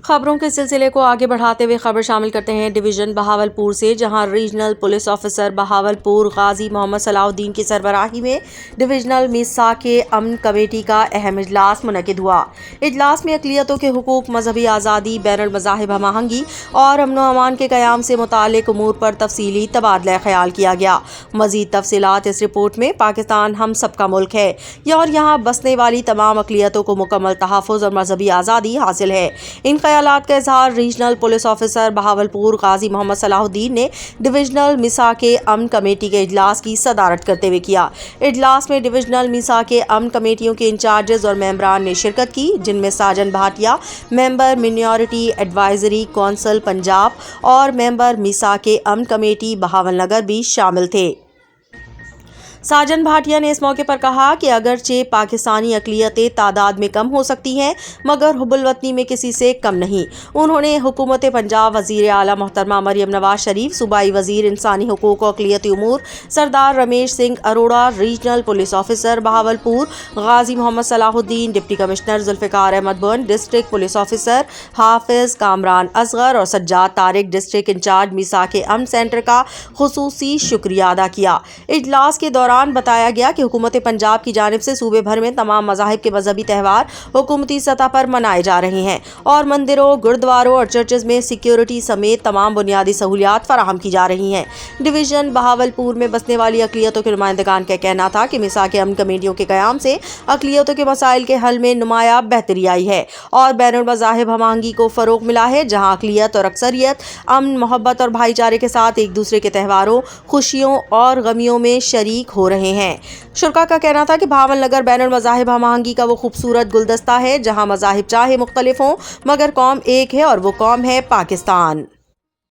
خبروں کے سلسلے کو آگے بڑھاتے ہوئے خبر شامل کرتے ہیں ڈویژن بہاولپور سے، جہاں regional police officer Bahawalpur Ghazi Muhammad صلاح الدین کی سربراہی میں ڈویژنل میثاق امن کمیٹی کا اہم اجلاس منعقد ہوا۔ اجلاس میں اقلیتوں کے حقوق، مذہبی آزادی، بین المذاہب ہم آہنگی اور امن و امان کے قیام سے متعلق امور پر تفصیلی تبادلہ خیال کیا گیا۔ مزید تفصیلات اس رپورٹ میں۔ پاکستان ہم سب کا ملک ہے اور یہاں بسنے والی تمام اقلیتوں کو مکمل تحفظ اور مذہبی آزادی حاصل ہے۔ ان خیالات کا اظہار regional police officer Bahawalpur Ghazi Muhammad صلاح الدین نے ڈویژنل میثاق امن کمیٹی کے اجلاس کی صدارت کرتے ہوئے کیا۔ اجلاس میں ڈویژنل میثاق امن کمیٹیوں کے انچارجز اور ممبران نے شرکت کی، جن میں ساجن بھاٹیا، ممبر مینارٹی ایڈوائزری کونسل پنجاب اور ممبر میثاق امن کمیٹی بہاول نگر بھی شامل تھے۔ ساجن بھاٹیا نے اس موقع پر کہا کہ اگرچہ پاکستانی اقلیتیں تعداد میں کم ہو سکتی ہیں مگر حب الوطنی میں کسی سے کم نہیں۔ انہوں نے حکومت پنجاب، وزیر اعلیٰ محترمہ مریم نواز شریف، صوبائی وزیر انسانی حقوق و اقلیتی امور Sardar Ramesh Singh Arora, regional police officer Bahawalpur Ghazi Muhammad Salahuddin, deputy commissioner Zulfiqar Ahmed Bin, district police officer Hafiz Kamran Asghar اور Sajjad Tariq, district incharge Misaq Aman centre کا خصوصی شکریہ ادا کیا۔ اجلاس کے دوران بتایا گیا کہ حکومت پنجاب کی جانب سے صوبے بھر میں تمام مذاہب کے مذہبی تہوار حکومتی سطح پر منائے جا رہے ہیں اور مندروں، گردواروں اور چرچز میں سیکیورٹی سمیت تمام بنیادی سہولیات فراہم کی جا رہی ہیں۔ ڈویژن بہاولپور میں بسنے والی اقلیتوں کے نمائندگان کا کہنا تھا کہ میثاق امن کمیٹیوں کے قیام سے اقلیتوں کے مسائل کے حل میں نمایاں بہتری آئی ہے اور بین المذاہب ہم آہنگی کو فروغ ملا ہے، جہاں اقلیت اور اکثریت امن، محبت اور بھائی چارے کے ساتھ ایک دوسرے کے تہواروں، خوشیوں اور غمیوں میں شریک ہو رہے ہیں۔ شرکا کا کہنا تھا کہ بھاول نگر بین المذاہب ہم آہنگی کا وہ خوبصورت گلدستہ ہے جہاں مذاہب چاہے مختلف ہوں مگر قوم ایک ہے اور وہ قوم ہے پاکستان۔